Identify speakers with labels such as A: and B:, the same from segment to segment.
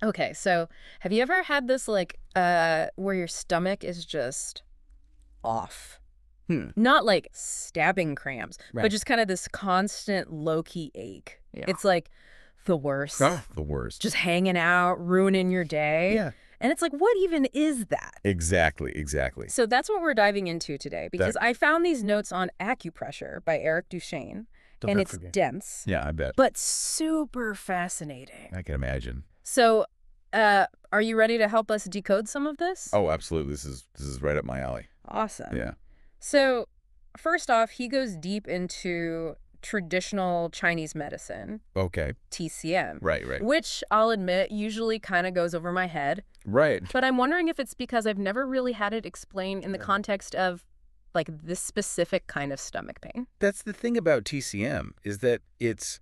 A: Okay, so have you ever had this like where your stomach is just off?
B: Hmm.
A: Not like stabbing cramps, but
B: Right.
A: just kind of this constant low-key ache.
B: Yeah.
A: It's like the worst.
B: Ah, the worst.
A: Just hanging out, ruining your day.
B: Yeah.
A: And it's like, what even is that?
B: Exactly. Exactly.
A: So that's what we're diving into today because
B: That
A: I found these notes on acupressure by Eric Duchesne,
B: don't
A: and
B: ever
A: it's
B: forget.
A: dense,
B: Yeah, I bet.
A: but super fascinating.
B: I can imagine.
A: So, are you ready to help us decode some of this?
B: Oh, absolutely. This is right up my alley.
A: Awesome.
B: Yeah.
A: So, first off, he goes deep into traditional Chinese medicine,
B: Okay.
A: TCM,
B: Right. Right.
A: which I'll admit usually kind of goes over my head.
B: Right.
A: But I'm wondering if it's because I've never really had it explained in the context of like this specific kind of stomach pain.
B: That's the thing about TCM is that it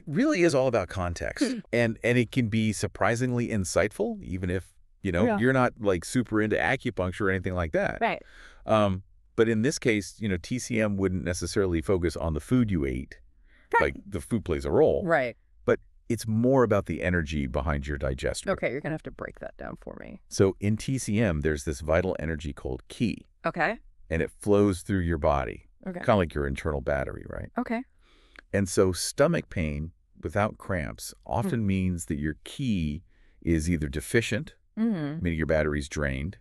B: really is all about context, and it can be surprisingly insightful, even if
A: Yeah.
B: you're not like super into acupuncture or anything like that.
A: Right.
B: But in this case, TCM wouldn't necessarily focus on the food you ate. Like the food plays a role,
A: Right.
B: but it's more about the energy behind your digestion.
A: Okay, you're going to have to break that down for me.
B: So in TCM, there's this vital energy called qi,
A: Okay.
B: and it flows through your body,
A: Okay.
B: kind of like your internal battery, right?
A: Okay.
B: And so stomach pain without cramps often means that your qi is either deficient,
A: Mm-hmm.
B: meaning your battery's drained,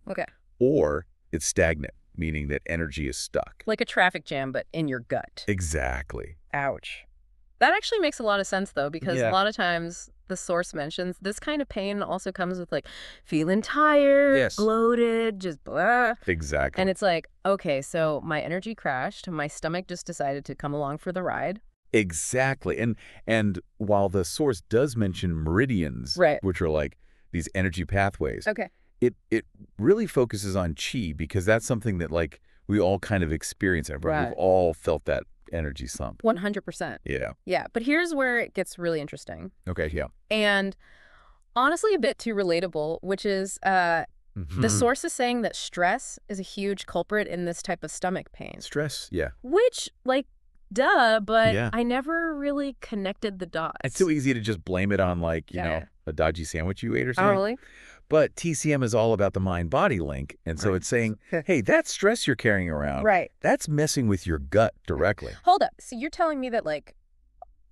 A: Okay.
B: or it's stagnant, meaning that energy is stuck.
A: Like a traffic jam, but in your gut.
B: Exactly.
A: Ouch. That actually makes a lot of sense, though, because
B: Yeah.
A: a lot of times the source mentions this kind of pain also comes with like feeling tired,
B: Yes.
A: bloated, just blah.
B: Exactly.
A: And it's like, okay, so my energy crashed. My stomach just decided to come along for the ride.
B: Exactly. And while the source does mention meridians,
A: Right.
B: which are like these energy pathways,
A: Okay.
B: it really focuses on qi because that's something that like we all kind of experience.
A: Right.
B: We've all felt that energy slump.
A: 100%.
B: Yeah.
A: Yeah. But here's where it gets really interesting.
B: Okay. Yeah.
A: And honestly, a bit too relatable, which is the source is saying that stress is a huge culprit in this type of stomach pain.
B: Stress. Yeah.
A: Which, like, duh, but
B: Yeah.
A: I never really connected the dots.
B: It's so easy to just blame it on like,
A: Yeah.
B: a dodgy sandwich you ate or
A: Oh,
B: something.
A: really?
B: But TCM is all about the mind-body link. And so
A: Right.
B: it's saying, hey, that stress you're carrying around,
A: Right.
B: that's messing with your gut directly.
A: Hold up. So you're telling me that, like,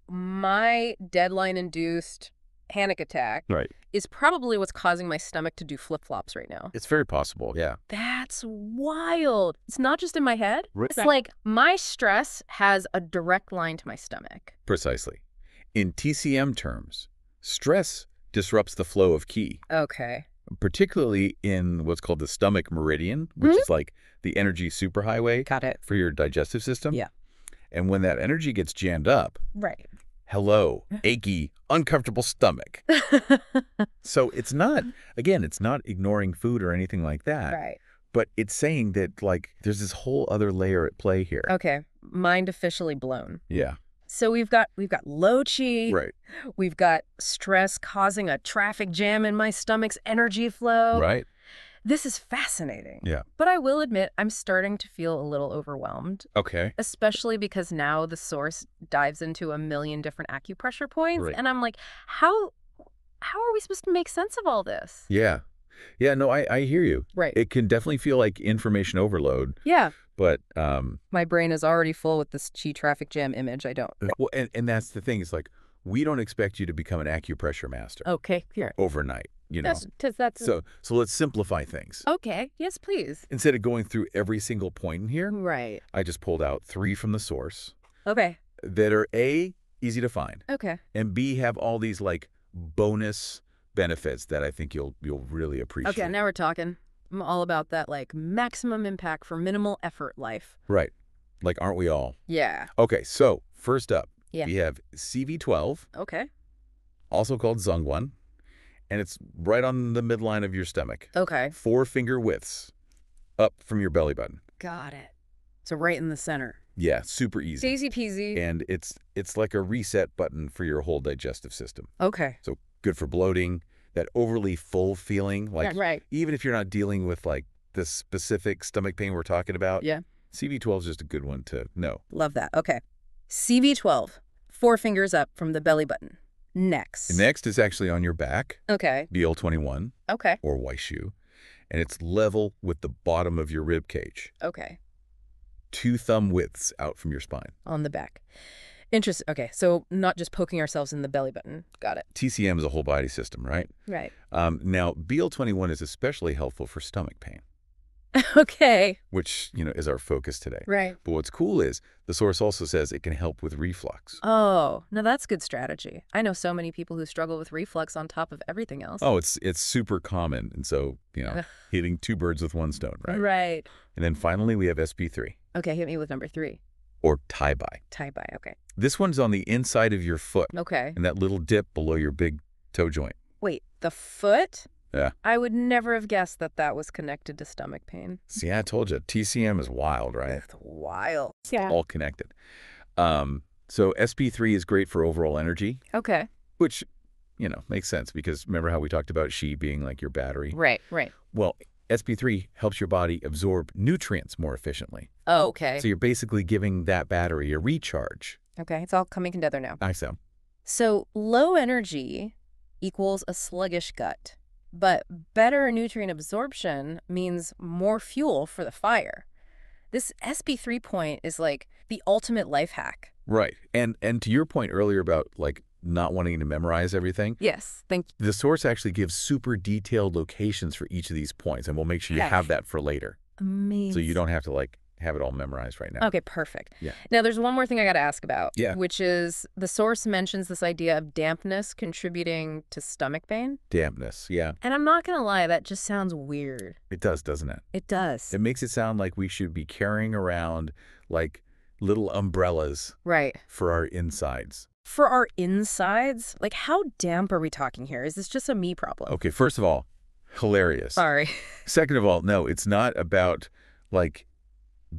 A: my deadline-induced panic attack
B: Right.
A: is probably what's causing my stomach to do flip-flops right now.
B: It's very possible. Yeah.
A: That's wild. It's not just in my head.
B: Right.
A: It's like my stress has a direct line to my stomach.
B: Precisely. In TCM terms, stress disrupts the flow of qi,
A: Okay.
B: particularly in what's called the stomach meridian, which is like the energy superhighway
A: Got it.
B: for your digestive system.
A: Yeah.
B: And when that energy gets jammed up,
A: Right.
B: hello, achy, uncomfortable stomach. So it's not ignoring food or anything like that.
A: Right.
B: But it's saying that like there's this whole other layer at play here.
A: Okay. Mind officially blown.
B: Yeah.
A: So we've got low chi.
B: Right.
A: We've got stress causing a traffic jam in my stomach's energy flow.
B: Right.
A: This is fascinating.
B: Yeah.
A: But I will admit I'm starting to feel a little overwhelmed,
B: Okay.
A: especially because now the source dives into a million different acupressure points.
B: Right.
A: And I'm like, how are we supposed to make sense of all this?
B: Yeah. Yeah, no, I hear you.
A: Right.
B: It can definitely feel like information overload,
A: Yeah.
B: but
A: My brain is already full with this chi traffic jam image. I don't.
B: well, and that's the thing. It's like we don't expect you to become an acupressure master
A: Okay. Here.
B: overnight,
A: That's
B: So let's simplify things.
A: okay. Yes, please.
B: Instead of going through every single point in here,
A: Right.
B: I just pulled out 3 from the source
A: Okay.
B: that are A, easy to find,
A: Okay.
B: and B, have all these like bonus benefits that I think you'll really appreciate.
A: Okay, now we're talking. I'm all about that, like, maximum impact for minimal effort life.
B: Right. Like, aren't we all?
A: Yeah.
B: Okay, so first up,
A: Yeah.
B: we have CV12,
A: Okay.
B: also called Zongguan, and it's right on the midline of your stomach.
A: Okay.
B: 4 finger widths up from your belly button.
A: Got it. So right in the center.
B: Yeah, super easy.
A: Easy peasy.
B: And it's like a reset button for your whole digestive system.
A: Okay.
B: So good for bloating, that overly full feeling. Like,
A: Yeah, right.
B: even if you're not dealing with like the specific stomach pain we're talking about,
A: Yeah.
B: CV12 is just a good one to know.
A: Love that. Okay. CV12. 4 fingers up from the belly button. Next.
B: Next is actually on your back,
A: Okay.
B: BL21
A: Okay.
B: or Weishu, and it's level with the bottom of your rib cage.
A: Okay.
B: 2 thumb widths out from your spine.
A: On the back. Interesting. Okay, so not just poking ourselves in the belly button. Got it.
B: TCM is a whole body system, right?
A: Right.
B: Now, BL21 is especially helpful for stomach pain,
A: Okay.
B: which, is our focus today.
A: Right.
B: But what's cool is the source also says it can help with reflux.
A: Oh, now that's good strategy. I know so many people who struggle with reflux on top of everything else.
B: Oh, it's super common. And so, hitting 2 birds with 1 stone, right?
A: Right.
B: And then finally, we have SP3.
A: Okay, hit me with number 3.
B: Or Tai-Bai.
A: Tai-Bai, okay.
B: This one's on the inside of your foot.
A: Okay.
B: And that little dip below your big toe joint.
A: Wait, the foot?
B: Yeah.
A: I would never have guessed that that was connected to stomach pain.
B: See, I told you, TCM is wild, right?
A: It's wild.
B: Yeah. All connected. So SP3 is great for overall energy.
A: Okay.
B: Which, makes sense because remember how we talked about Qi being like your battery?
A: Right, right.
B: Well, SP3 helps your body absorb nutrients more efficiently.
A: Oh, okay.
B: So you're basically giving that battery a recharge.
A: Okay, it's all coming together now.
B: I so.
A: So low energy equals a sluggish gut, but better nutrient absorption means more fuel for the fire. This SP3 point is like the ultimate life hack.
B: Right. And to your point earlier about like not wanting to memorize everything.
A: Yes, thank you.
B: The source actually gives super detailed locations for each of these points, and we'll make sure you have that for later.
A: Amazing.
B: So you don't have to have it all memorized right now.
A: Okay, perfect.
B: Yeah.
A: Now, there's one more thing I got to ask about,
B: Yeah.
A: which is the source mentions this idea of dampness contributing to stomach pain.
B: Dampness, yeah.
A: And I'm not going to lie, that just sounds weird.
B: It does, doesn't it?
A: It does.
B: It makes it sound like we should be carrying around like little umbrellas
A: Right.
B: for our insides.
A: For our insides? Like, how damp are we talking here? Is this just a me problem?
B: Okay, first of all, hilarious.
A: Sorry.
B: Second of all, no, it's not about like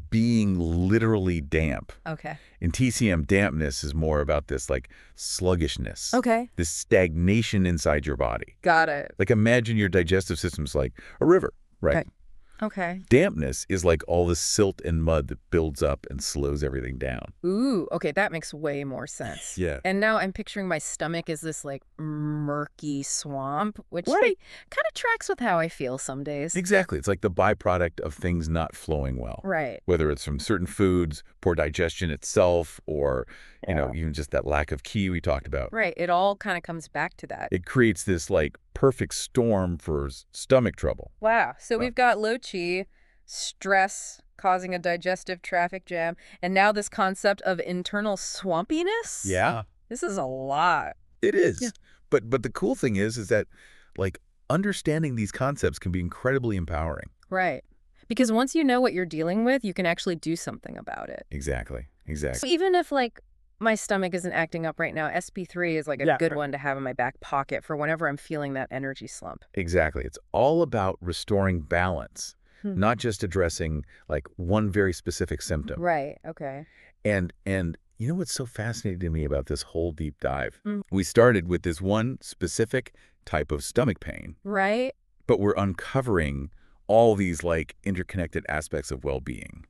B: being literally damp.
A: Okay.
B: In TCM, dampness is more about this like sluggishness.
A: Okay.
B: This stagnation inside your body.
A: Got it.
B: Like imagine your digestive system's like a river, right?
A: Okay.
B: Dampness is like all the silt and mud that builds up and slows everything down.
A: Ooh, okay, that makes way more sense.
B: Yeah.
A: And now I'm picturing my stomach as this, like, murky swamp, which
B: Right.
A: kind of tracks with how I feel some days.
B: Exactly. It's like the byproduct of things not flowing well.
A: Right.
B: Whether it's from certain foods, poor digestion itself, or, even just that lack of Qi we talked about.
A: Right. It all kind of comes back to that.
B: It creates this like perfect storm for stomach trouble.
A: Wow. So we've got low Qi, stress causing a digestive traffic jam, and now this concept of internal swampiness?
B: Yeah.
A: This is a lot.
B: It is.
A: Yeah.
B: But the cool thing is that like understanding these concepts can be incredibly empowering.
A: Right. Because once you know what you're dealing with, you can actually do something about it.
B: Exactly.
A: So even if, like, my stomach isn't acting up right now, SP3 is like a good one to have in my back pocket for whenever I'm feeling that energy slump.
B: Exactly. It's all about restoring balance, not just addressing like one very specific symptom.
A: Right. Okay.
B: And you know what's so fascinating to me about this whole deep dive? We started with this one specific type of stomach pain.
A: Right.
B: But we're uncovering all these like interconnected aspects of well-being.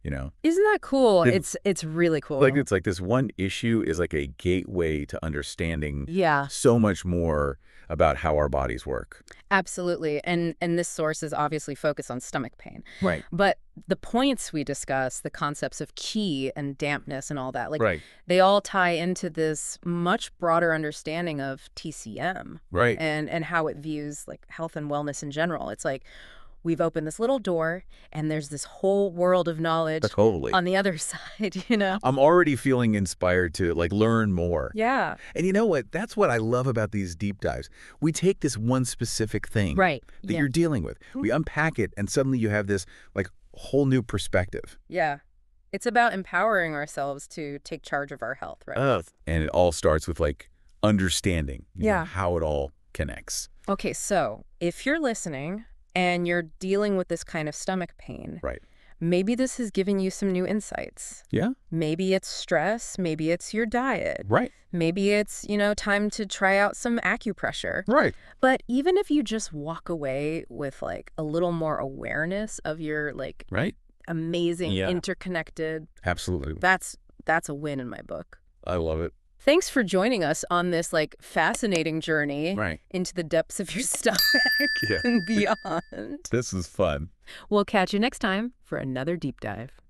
A: Isn't that cool? It's really cool.
B: Like it's like this one issue is like a gateway to understanding so much more about how our bodies work.
A: Absolutely. And this source is obviously focused on stomach pain.
B: Right.
A: But the points we discuss, the concepts of Qi and dampness and all that, like they all tie into this much broader understanding of TCM.
B: Right.
A: And how it views like health and wellness in general. It's like we've opened this little door, and there's this whole world of knowledge on the other side,
B: I'm already feeling inspired to, like, learn more.
A: Yeah.
B: And you know what? That's what I love about these deep dives. We take this one specific thing that you're dealing with. We unpack it, and suddenly you have this, like, whole new perspective.
A: Yeah. It's about empowering ourselves to take charge of our health, right?
B: And it all starts with, like, understanding how it all connects.
A: Okay, so if you're listening and you're dealing with this kind of stomach pain, maybe this has given you some new insights.
B: Yeah.
A: Maybe it's stress. Maybe it's your diet.
B: Right.
A: Maybe it's, time to try out some acupressure.
B: Right.
A: But even if you just walk away with like a little more awareness of your like amazing interconnected.
B: Absolutely.
A: That's a win in my book.
B: I love it.
A: Thanks for joining us on this, like, fascinating journey
B: Right.
A: into the depths of your stomach
B: Yeah.
A: and beyond.
B: This is fun.
A: We'll catch you next time for another deep dive.